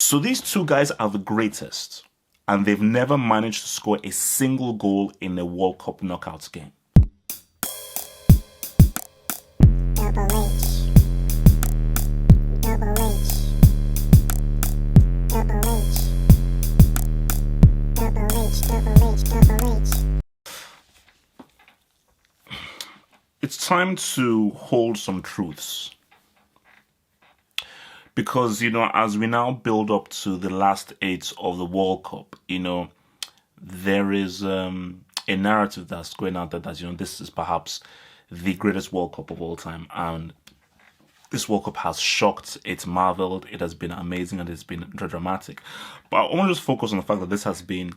So these two guys are the greatest, and they've never managed to score a single goal in a World Cup knockout game. Double H. Double H. Double H. Double H. Double H. Double H. It's time to hold some truths. Because, as we now build up to the last eight of the World Cup, there is a narrative that's going out there that, this is perhaps the greatest World Cup of all time. And this World Cup has shocked, it's marveled, it has been amazing, and it's been dramatic. But I want to just focus on the fact that this has been,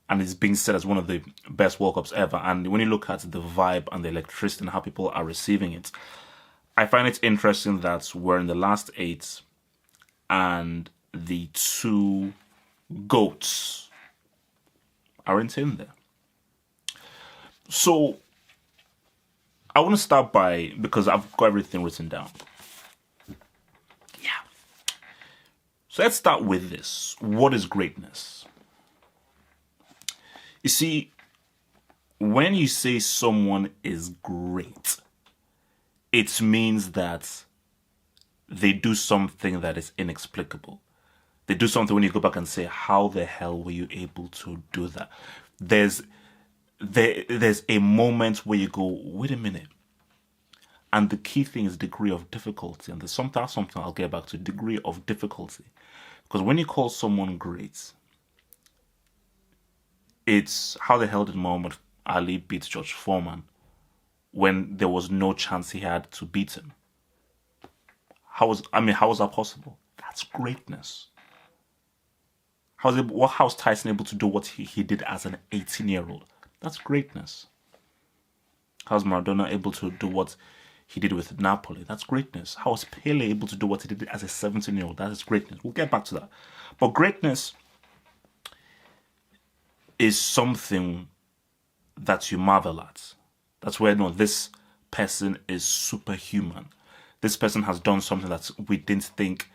and it's being said as one of the best World Cups ever. And when you look at the vibe and the electricity and how people are receiving it, I find it interesting that we're in the last eight and the two GOATs aren't in there. So I want to start because I've got everything written down. Yeah. So let's start with this. What is greatness? You see, when you say someone is great, it means that they do something that is inexplicable. They do something when you go back and say, how the hell were you able to do that? There's a moment where you go, wait a minute. And the key thing is degree of difficulty. And there's something I'll get back to, degree of difficulty. Because when you call someone great, it's how the hell did Muhammad Ali beat George Foreman when there was no chance he had to beat him? How was that possible? That's greatness. How was Tyson able to do what he did as an 18-year-old? That's greatness. How was Maradona able to do what he did with Napoli? That's greatness. How was Pele able to do what he did as a 17-year-old? That is greatness. We'll get back to that. But greatness is something that you marvel at. That's where, this person is superhuman. This person has done something that we didn't think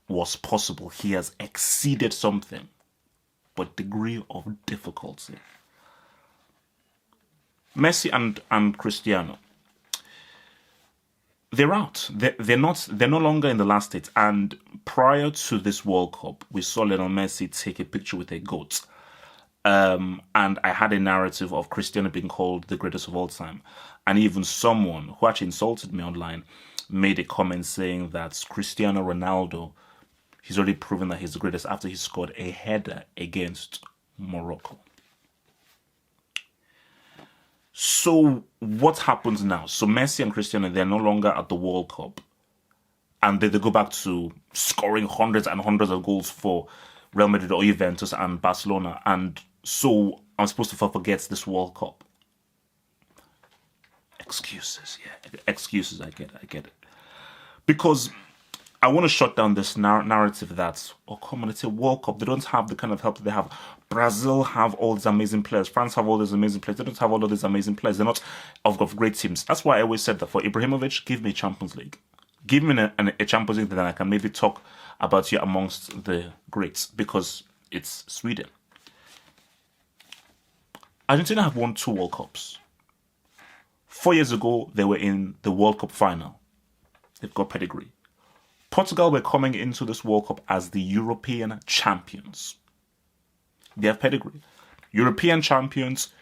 was possible. He has exceeded something. But degree of difficulty. Messi and Cristiano, they're out. They're no longer in the last eight. And prior to this World Cup, we saw Lionel Messi take a picture with a goat. And I had a narrative of Cristiano being called the greatest of all time. And even someone who actually insulted me online made a comment saying that Cristiano Ronaldo, he's already proven that he's the greatest after he scored a header against Morocco. So what happens now? So Messi and Cristiano, they're no longer at the World Cup. And they go back to scoring hundreds and hundreds of goals for Real Madrid or Juventus and Barcelona. And so I'm supposed to forget this World Cup. Excuses, yeah. Excuses, I get it. Because I want to shut down this narrative that, come on, it's a World Cup. They don't have the kind of help that they have. Brazil have all these amazing players. France have all these amazing players. They don't have all of these amazing players. They're not of great teams. That's why I always said that for Ibrahimovic, give me a Champions League. Give me a Champions League, then I can maybe talk about you amongst the greats, because it's Sweden. Argentina have won 2 World Cups. 4 years ago, they were in the World Cup final. They've got pedigree. Portugal were coming into this World Cup as the European champions. They have pedigree. European champions,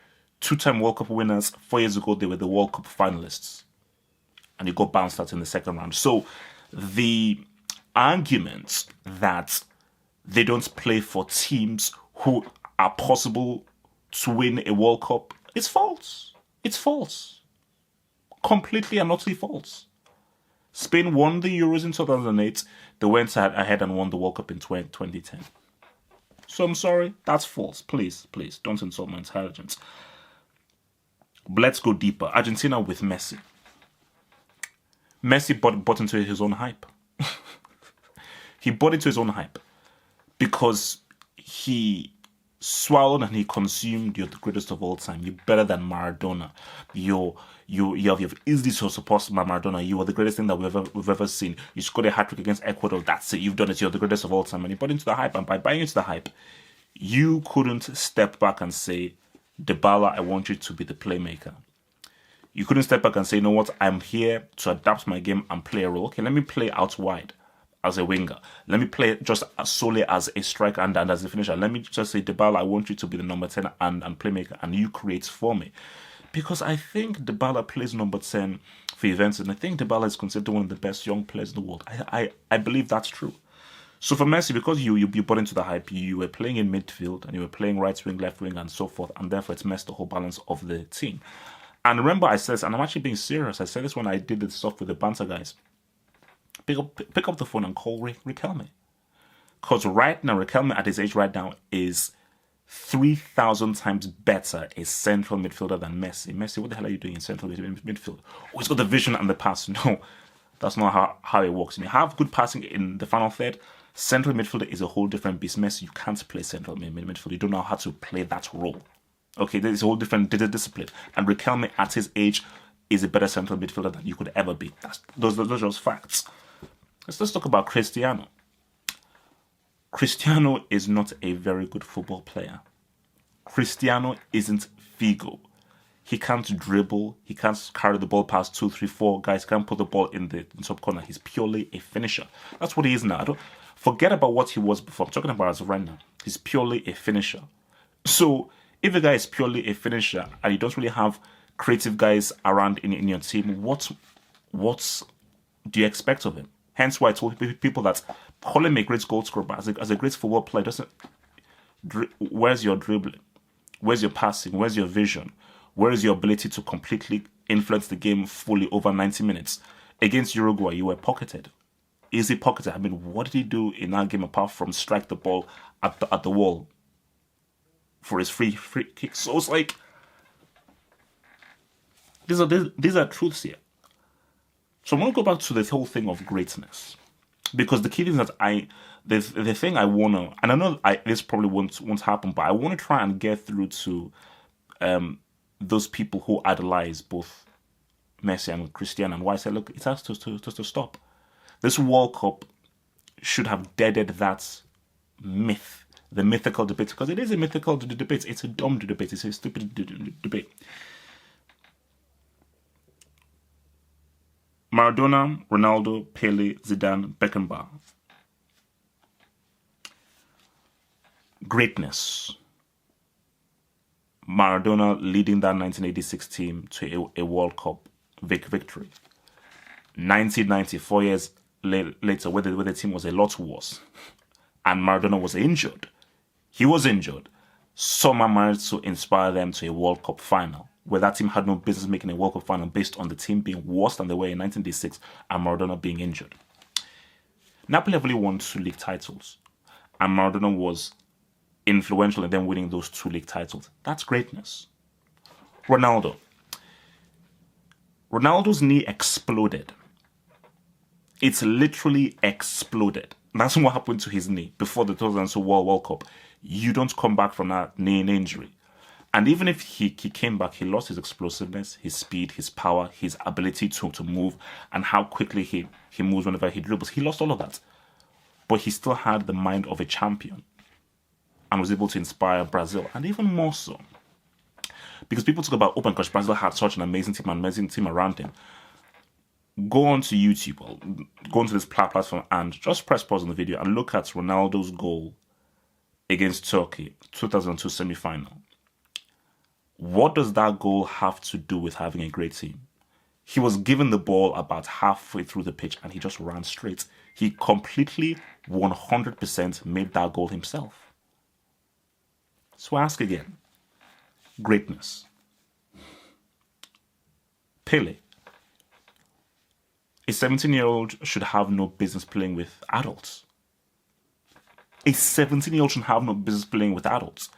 2-time World Cup winners. 4 years ago, they were the World Cup finalists. And you got bounced out in the second round. So the argument that they don't play for teams who are possible to win a World Cup, it's false. It's false. Completely and utterly false. Spain won the Euros in 2008. They went ahead and won the World Cup in 2010. So I'm sorry, that's false. Please, don't insult my intelligence. But let's go deeper. Argentina with Messi. Messi bought into his own hype. He bought into his own hype because he swallowed and he consumed. You're the greatest of all time. You're better than Maradona. You've easily surpassed Maradona. You are the greatest thing that we've ever seen. You scored a hat-trick against Ecuador. That's it. You've done it. You're the greatest of all time. And you bought into the hype. And by buying into the hype, you couldn't step back and say, Dybala, I want you to be the playmaker. You couldn't step back and say, you know what, I'm here to adapt my game and play a role. Okay, let me play out wide as a winger. Let me play just solely as a striker and as a finisher. Let me just say, Dybala, I want you to be the number 10 and playmaker, and you create for me. Because I think Dybala plays number 10 for Juventus, and I think Dybala is considered one of the best young players in the world. I believe that's true. So for Messi, because you bought into the hype, you were playing in midfield and you were playing right wing, left wing, and so forth, and therefore it's messed the whole balance of the team. And remember, I said this, and I'm actually being serious. I said this when I did this stuff with the banter guys. Pick up the phone and call Riquelme. Because right now, Riquelme at his age right now is 3,000 times better a central midfielder than Messi. Messi, what the hell are you doing in central midfield? Oh, he's got the vision and the pass. No, that's not how it works. And you have good passing in the final third. Central midfielder is a whole different beast. Messi, you can't play central midfield. You don't know how to play that role. Okay, there's a whole different discipline. And Riquelme at his age is a better central midfielder than you could ever be. Those are just facts. Let's talk about Cristiano. Cristiano is not a very good football player. Cristiano isn't Figo. He can't dribble. He can't carry the ball past 2, 3, 4 guys. Can't put the ball in the top corner. He's purely a finisher. That's what he is now. Forget about what he was before. I'm talking about as of right now. He's purely a finisher. So if a guy is purely a finisher and you don't really have creative guys around in your team, what do you expect of him? Hence why I told people that call him a great goal scorer, but as a great football player, where's your dribbling? Where's your passing? Where's your vision? Where is your ability to completely influence the game fully over 90 minutes? Against Uruguay, you were pocketed. Easy pocketed. I mean, what did he do in that game apart from strike the ball at the wall for his free kick? So it's like, these are truths here. So I want to go back to the whole thing of greatness, because the key thing that the thing I want to, and I know this probably won't happen, but I want to try and get through to those people who idolize both Messi and Cristiano, and why I say, look, it has to stop. This World Cup should have deaded that myth, the mythical debate, because it is a mythical debate. It's a dumb debate. It's a stupid debate. Maradona, Ronaldo, Pele, Zidane, Beckenbauer. Greatness. Maradona leading that 1986 team to a World Cup victory. 1990, 4 years later, where the team was a lot worse, and Maradona was injured. He was injured. Somehow managed to inspire them to a World Cup final, where that team had no business making a World Cup final based on the team being worse than they were in 1986 and Maradona being injured. Napoli have only won 2 league titles, and Maradona was influential in them winning those 2 league titles. That's greatness. Ronaldo's knee exploded. It's literally exploded. That's what happened to his knee before the 2002 World Cup. You don't come back from that knee injury. And even if he came back, he lost his explosiveness, his speed, his power, his ability to move, and how quickly he moves whenever he dribbles. He lost all of that. But he still had the mind of a champion and was able to inspire Brazil, and even more so. Because people talk about, oh my gosh, Brazil had such an amazing team around him. Go onto YouTube, or go onto this platform and just press pause on the video and look at Ronaldo's goal against Turkey, 2002 semi-final. What does that goal have to do with having a great team? He was given the ball about halfway through the pitch and he just ran straight. He completely, 100% made that goal himself. So I ask again, greatness. Pele. A 17-year-old should have no business playing with adults. A 17-year-old should have no business playing with adults.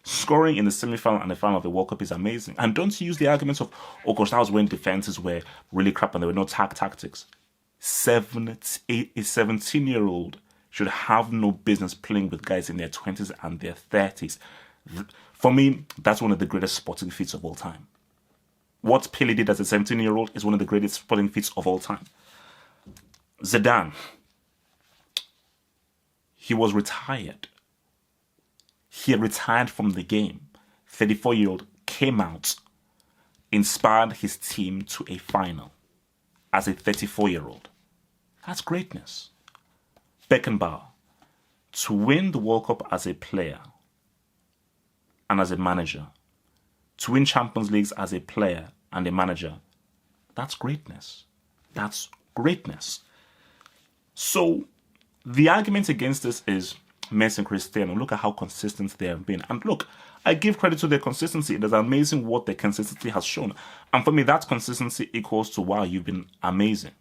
Scoring in the semi-final and the final of the World Cup is amazing. And don't use the arguments of, oh gosh, that was when defenses were really crap and there were no tactics. A 17-year-old should have no business playing with guys in their 20s and their 30s. For me, that's one of the greatest sporting feats of all time. What Pele did as a 17-year-old is one of the greatest sporting feats of all time. Zidane, he was retired. He had retired from the game. 34-year-old came out, inspired his team to a final as a 34-year-old. That's greatness. Beckenbauer, to win the World Cup as a player and as a manager, to win Champions Leagues as a player and a manager, that's greatness. That's greatness. So the argument against this is Messi and Cristiano. Look at how consistent they have been. And look, I give credit to their consistency. It is amazing what their consistency has shown. And for me, that consistency equals to, wow, you've been amazing.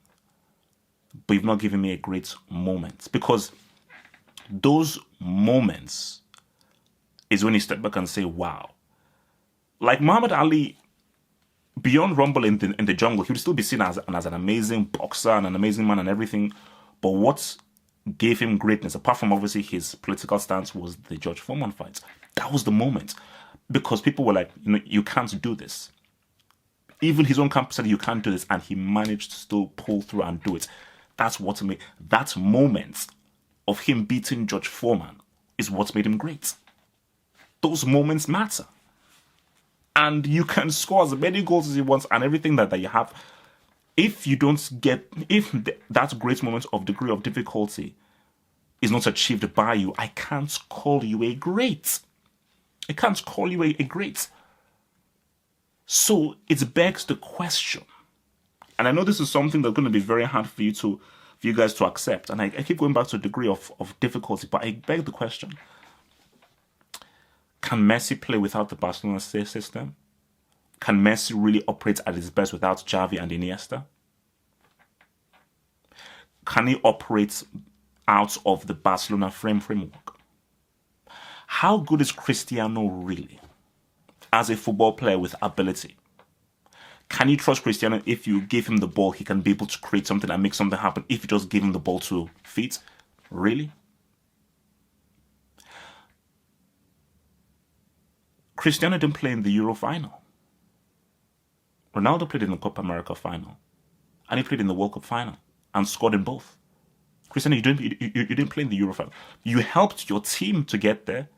But you've not given me a great moment. Because those moments is when you step back and say, wow. Like Muhammad Ali, beyond Rumble in the jungle, he would still be seen as an amazing boxer and an amazing man and everything. But what gave him greatness, apart from obviously his political stance, was the George Foreman fight. That was the moment. Because people were like, you can't do this. Even his own camp said you can't do this, and he managed to still pull through and do it. That's what made that moment of him beating George Foreman is what made him great. Those moments matter. And you can score as many goals as you want and everything that you have. If you don't get, that great moment of degree of difficulty is not achieved by you, I can't call you a great. I can't call you a great. So it begs the question, and I know this is something that's going to be very hard for you guys to accept, and I keep going back to a degree of difficulty, but I beg the question: can Messi play without the Barcelona system? Can Messi really operate at his best without Xavi and Iniesta? Can he operate out of the Barcelona framework? How good is Cristiano really as a football player with ability? Can you trust Cristiano if you give him the ball, he can be able to create something and make something happen if you just give him the ball to feet? Really? Cristiano didn't play in the Euro final. Ronaldo played in the Copa America final. And he played in the World Cup final and scored in both. Cristiano, you didn't play in the Euro final. You helped your team to get there.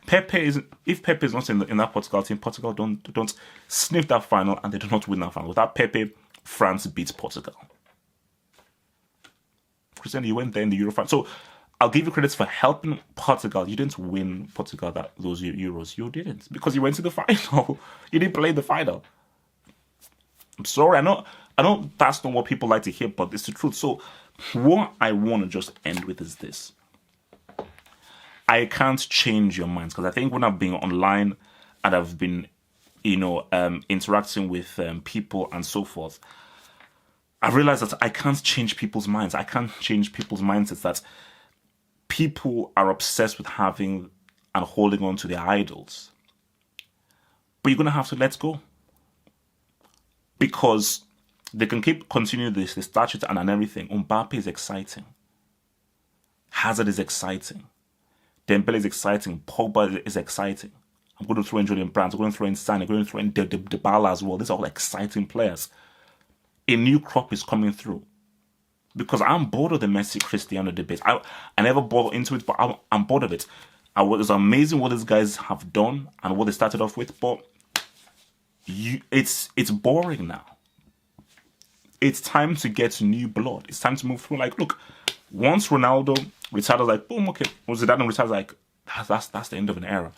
If Pepe is not in that Portugal team, Portugal don't sniff that final and they do not win that final. Without Pepe, France beats Portugal. Cristiano, you went there in the Euro final. So I'll give you credits for helping Portugal. You didn't win Portugal those Euros. You didn't, because you went to the final. You didn't play the final. I'm sorry. I know that's not what people like to hear, but it's the truth. So what I want to just end with is this. I can't change your minds, because I think when I've been online and I've been, interacting with people and so forth, I've realized that I can't change people's minds. I can't change people's mindsets that people are obsessed with having and holding on to their idols. But you're going to have to let go. Because they can continue the statute and everything. Mbappe is exciting. Hazard is exciting. Dembele is exciting. Pogba is exciting. I'm going to throw in Julian Brandt. I'm going to throw in Sane. I'm going to throw in Dybala as well. These are all exciting players. A new crop is coming through. Because I'm bored of the Messi-Cristiano debate. I never bought into it, but I'm bored of it. It's amazing what these guys have done and what they started off with, but it's boring now. It's time to get new blood. It's time to move through. Like, look, once Ronaldo retired, I was like, boom, okay. Once Zidane retired, I was like, that's the end of an era.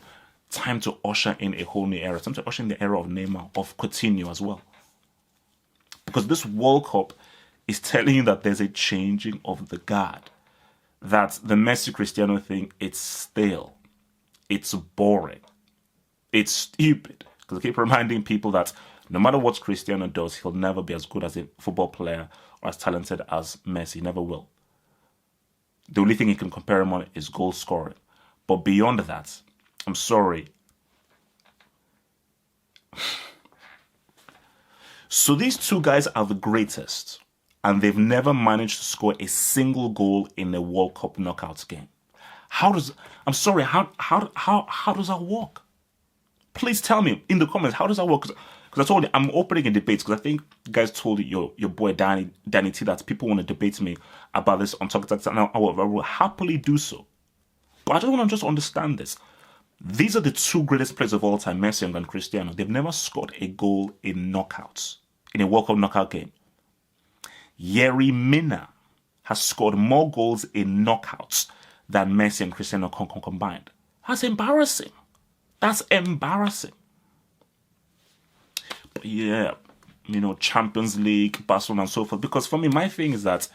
Time to usher in a whole new era. Time to usher in the era of Neymar, of Coutinho as well. Because this World Cup is telling you that there's a changing of the guard. That the Messi-Cristiano thing, it's stale. It's boring. It's stupid. Because I keep reminding people that no matter what Cristiano does, he'll never be as good as a football player or as talented as Messi. He never will. The only thing he can compare him on is goal scoring. But beyond that, I'm sorry. So these two guys are the greatest. and they've never managed to score a single goal in a World Cup knockout game. How does that work? Please tell me in the comments, how does that work? Because I told you I'm opening a debate, because I think you guys told your boy Danny T that people want to debate me about this on TikTok, and I will happily do so. But I just want to just understand this. These are the two greatest players of all time, Messi and Cristiano. They've never scored a goal in knockouts, in a World Cup knockout game. Yerry Mina has scored more goals in knockouts than Messi and Cristiano combined. That's embarrassing. That's embarrassing. But yeah, Champions League, Barcelona and so forth. Because for me, my thing is that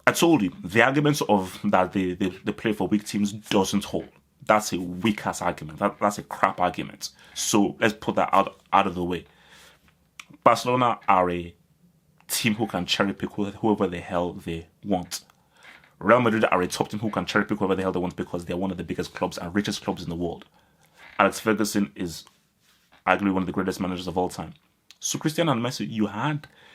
I told you, the arguments of that they play for weak teams doesn't hold. That's a weak-ass argument. That's a crap argument. So let's put that out of the way. Barcelona are a team who can cherry-pick whoever the hell they want. Real Madrid are a top team who can cherry-pick whoever the hell they want because they're one of the biggest clubs and richest clubs in the world. Alex Ferguson is arguably one of the greatest managers of all time. So Cristiano and Messi,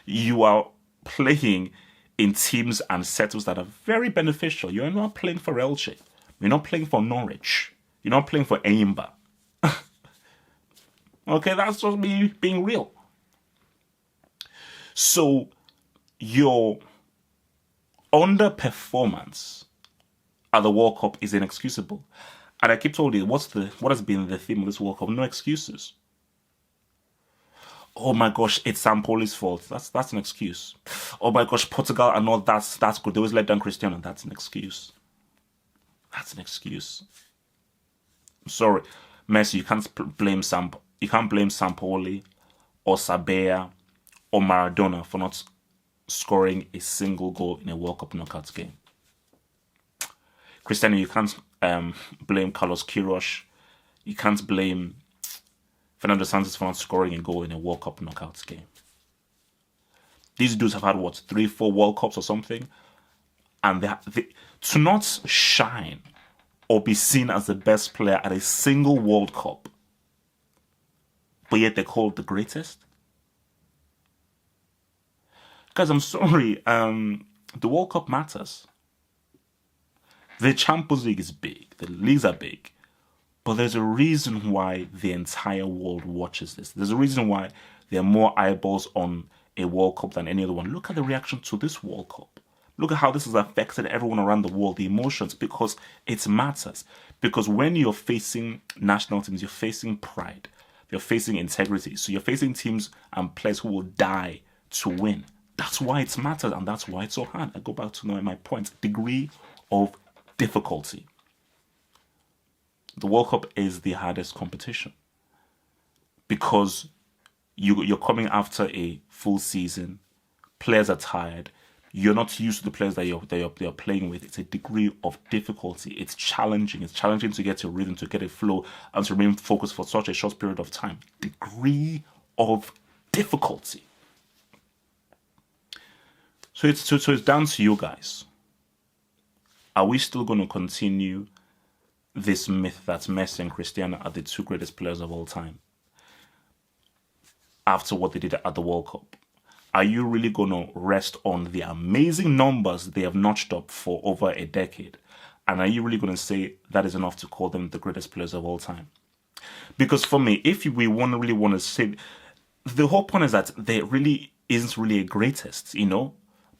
you are playing in teams and setups that are very beneficial. You're not playing for Elche. You're not playing for Norwich. You're not playing for Eimba. Okay, that's just me being real. So your underperformance at the World Cup is inexcusable. And I keep telling you, what has been the theme of this World Cup? No excuses. Oh my gosh, it's Sampoli's fault. That's an excuse. Oh my gosh, Portugal are not that's good. They always let down Cristiano. That's an excuse. That's an excuse. I'm sorry, Messi. You can't blame Sampoli or Sabea or Maradona for not scoring a single goal in a World Cup knockout game. Cristiano, you can't blame Carlos Queiroz. You can't blame Fernando Santos for not scoring a goal in a World Cup knockout game. These dudes have had, 3-4 World Cups or something? And they to not shine or be seen as the best player at a single World Cup, but yet they're called the greatest? Guys, I'm sorry, the World Cup matters. The Champions League is big, the leagues are big, but there's a reason why the entire world watches this. There's a reason why there are more eyeballs on a World Cup than any other one. Look at the reaction to this World Cup. Look at how this has affected everyone around the world, the emotions, because it matters. Because when you're facing national teams, you're facing pride, you're facing integrity. So you're facing teams and players who will die to win. That's why it matters, and that's why it's so hard. I go back to my point. Degree of difficulty. The World Cup is the hardest competition because you're coming after a full season. Players are tired. You're not used to the players that you're playing with. It's a degree of difficulty. It's challenging. It's challenging to get a rhythm, to get a flow, and to remain focused for such a short period of time. Degree of difficulty. So it's down to you guys. Are we still going to continue this myth that Messi and Cristiano are the two greatest players of all time after what they did at the World Cup? Are you really going to rest on the amazing numbers they have notched up for over a decade? And are you really going to say that is enough to call them the greatest players of all time? Because for me, if we really want to say, the whole point is that there really isn't really a greatest,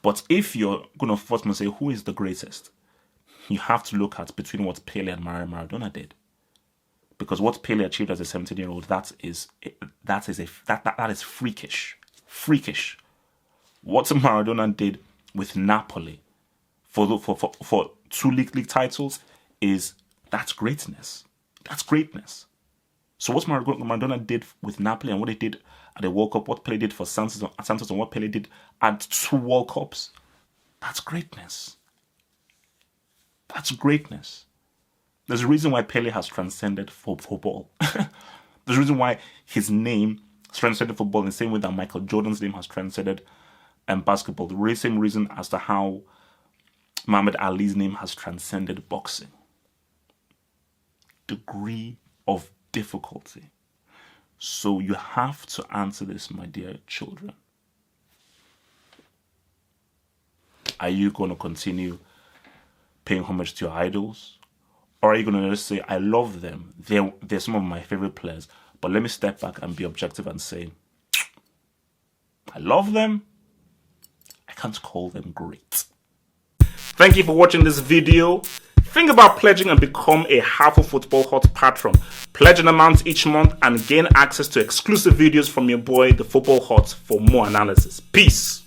But if you're going to force me to say who is the greatest, you have to look at between what Pele and Maradona did. Because what Pele achieved as a 17-year-old, that is freakish. Freakish. What Maradona did with Napoli for 2 league titles that's greatness. That's greatness. So what Maradona did with Napoli and what he did at the World Cup, what Pele did for Santos and what Pele did at 2 World Cups, that's greatness. That's greatness. There's a reason why Pele has transcended football. There's a reason why his name has transcended football in the same way that Michael Jordan's name has transcended basketball. The same reason as to how Muhammad Ali's name has transcended boxing. Degree of difficulty. So you have to answer this, my dear children. Are you going to continue paying homage to your idols? Or are you going to just say, I love them, they're some of my favorite players, but let me step back and be objective and say, I love them, I can't call them great. Thank you for watching this video. Think about pledging and become a Half of Football Hot patron. Pledge an amount each month and gain access to exclusive videos from your boy, the Football Hot, for more analysis. Peace.